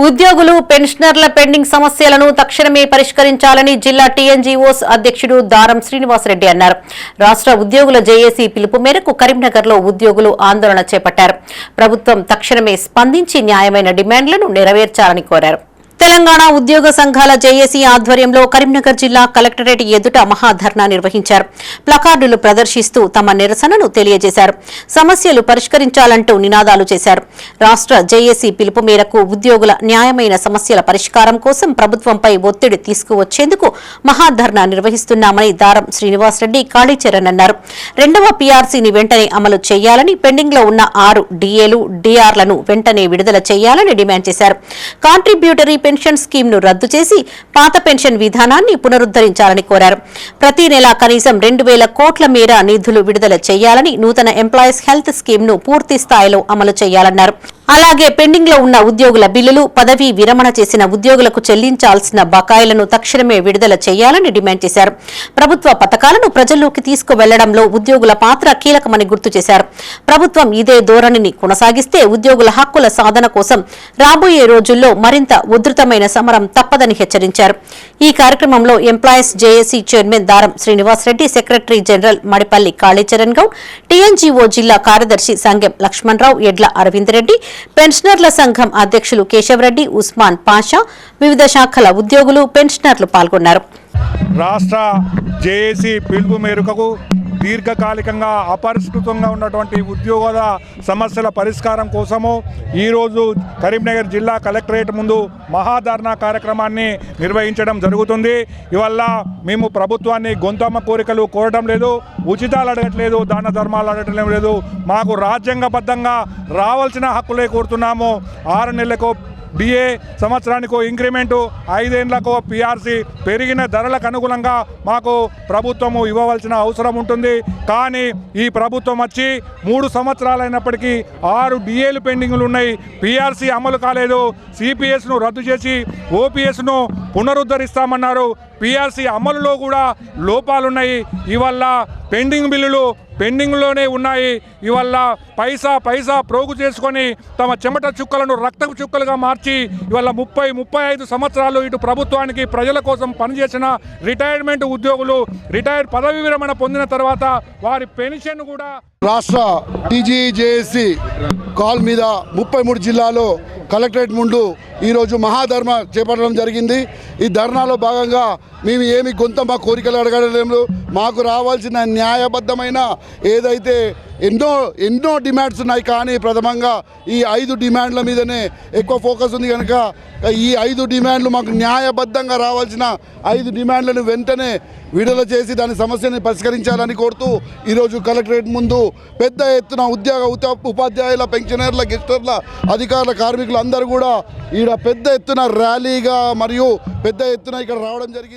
ఉద్యోగులు పెన్షనర్ల పెండింగ్ సమస్యలను తక్షణమే పరిష్కరించాలని జిల్లా టీఎన్జీఓస్ అధ్యక్షుడు దారం శ్రీనివాసరెడ్డి అన్నారు. రాష్ట్ర ఉద్యోగుల జేఏసీ పిలుపు మేరకు కరీంనగర్లో ఉద్యోగులు ఆందోళన చేపట్టారు. ప్రభుత్వం తక్షణమే స్పందించి న్యాయమైన డిమాండ్లను నెరవేర్చాలని కోరారు. తెలంగాణ ఉద్యోగ సంఘాల జేఏసీ ఆధ్వర్యంలో కరీంనగర్ జిల్లా కలెక్టరేట్ ఎదుట మహాధర్నా నిర్వహించారు. ప్లకార్డులు ప్రదర్శిస్తూ తమ నిరసనను తెలియజేశారు. సమస్యలు పరిష్కరించాలంటూ నినాదాలు చేశారు. రాష్ట్ర జేఏసీ పిలుపు మేరకు ఉద్యోగుల న్యాయమైన సమస్యల పరిష్కారం కోసం ప్రభుత్వంపై ఒత్తిడి తీసుకువచ్చేందుకు మహాధర్నా నిర్వహిస్తున్నామని దారం శ్రీనివాసరెడ్డి కాళీచరణ్ అన్నారు. రెండవ పీఆర్సీని వెంటనే అమలు చేయాలని, పెండింగ్లో ఉన్న 6 డీఏలు, డీఆర్లను వెంటనే విడుదల చేయాలని డిమాండ్ చేశారు. కాంట్రిబ్యూటరీ పెన్షన్ స్కీమ్ ను రద్దు చేసి పాత పెన్షన్ విధానాన్ని పునరుద్ధరించాలని కోరారు. ప్రతి నెల కనీసం 2000 కోట్ల మేర నిధులు విడుదల చేయాలని, నూతన ఎంప్లాయీస్ హెల్త్ స్కీమ్ ను పూర్తి స్థాయిలో అమలు చేయాలన్నారు. అలాగే పెండింగ్ లో ఉన్న ఉద్యోగుల బిల్లులు, పదవీ విరమణ చేసిన ఉద్యోగులకు చెల్లించాల్సిన బకాయిలను తక్షణమే విడుదల చేయాలని డిమాండ్ చేశారు. ప్రభుత్వ పథకాలను ప్రజల్లోకి తీసుకువెళ్లడంలో ఉద్యోగుల పాత్ర కీలకమని గుర్తు చేశారు. ప్రభుత్వం ఇదే ధోరణిని కొనసాగిస్తే ఉద్యోగుల హక్కుల సాధన కోసం రాబోయే రోజుల్లో మరింత ఉధృతమైన సమరం తప్పదని హెచ్చరించారు. ఈ కార్యక్రమంలో employees JAC chairman Daram Srinivasa Reddy, secretary general Madipalli Kalicharan Goud, TNGO జిల్లా కార్యదర్శి సంగెం లక్ష్మణరావు, ఎడ్ల అరవింద్ రెడ్డి, పెన్షనర్ల సంఘం అధ్యక్షులు కేశవరెడ్డి, ఉస్మాన్ పాషా, వివిధ శాఖల ఉద్యోగులు, పెన్షనర్లు పాల్గొన్నారు. రాష్ట్ర జేఏసీ పిలుపు మేరకు దీర్ఘకాలికంగా అపరిష్కృతంగా ఉన్నటువంటి ఉద్యోగుల సమస్యల పరిష్కారం కోసము ఈరోజు కరీంనగర్ జిల్లా కలెక్టరేట్ ముందు మహాధర్నా కార్యక్రమాన్ని నిర్వహించడం జరుగుతుంది. ఇవల్ల మేము ప్రభుత్వాన్ని గొంతమ్మ కోరికలు కోరడం లేదు, ఉచితాలు అడగట్లేదు, దాన ధర్మాలు అడగటం లేదు. మాకు రాజ్యాంగబద్ధంగా రావాల్సిన హక్కులే కోరుతున్నాము. 6 నెలలకు డిఏ, సంవత్సరానికో ఇంక్రిమెంటు, 5 ఏళ్లకో పీఆర్సీ, పెరిగిన ధరలకు అనుగుణంగా మాకు ప్రభుత్వము ఇవ్వవలసిన అవసరం ఉంటుంది. కానీ ఈ ప్రభుత్వం వచ్చి 3 సంవత్సరాలైనప్పటికీ 6 డిఏలు పెండింగ్లు ఉన్నాయి. పీఆర్సీ అమలు కాలేదు. సిపిఎస్ను రద్దు చేసి ఓపీఎస్ను పునరుద్ధరిస్తామన్నారు. పీఆర్సీ అమలులో కూడా లోపాలున్నాయి. ఇవల్ల పెండింగ్ బిల్లులు పెండింగ్లోనే ఉన్నాయి. ఇవల్ల పైసా ప్రోగు చేసుకొని తమ చెమట చుక్కలను రక్తపు చుక్కలుగా మార్చి ఇవల్ల 30-35 సంవత్సరాలు ఇటు ప్రభుత్వానికి ప్రజల కోసం పనిచేసిన రిటైర్మెంట్ ఉద్యోగులు రిటైర్డ్ పదవి విరమణ పొందిన తర్వాత వారి పెన్షన్ కూడా రాష్ట్ర టీజీజేఏసీ కాల్ మీద 33 జిల్లాలో కలెక్టరేట్ ముందు ఈరోజు మహాధర్నా చేపట్టడం జరిగింది. ఈ ధర్నాలో భాగంగా మేము ఏమి గొంతమ్మ కోరికలు అడగలేము. మాకు రావాల్సిన న్యాయబద్ధమైన ఏదైతే ఎన్నో డిమాండ్స్ ఉన్నాయి. కానీ ప్రథమంగా ఈ 5 డిమాండ్ల మీదనే ఎక్కువ ఫోకస్ ఉంది. కనుక ఈ 5 డిమాండ్లు మాకు న్యాయబద్ధంగా రావాల్సిన 5 డిమాండ్లను వెంటనే విడుదల చేసి దాని సమస్యని పరిష్కరించాలని కోరుతూ ఈరోజు కలెక్టరేట్ ముందు పెద్ద ఎత్తున ఉపాధ్యాయుల, పెన్షనర్ల, గెస్టర్ల, అధికారుల, కార్మికులు అందరూ కూడా ఈడ పెద్ద ఎత్తున ర్యాలీగా మరియు పెద్ద ఎత్తున ఇక్కడ రావడం జరిగింది.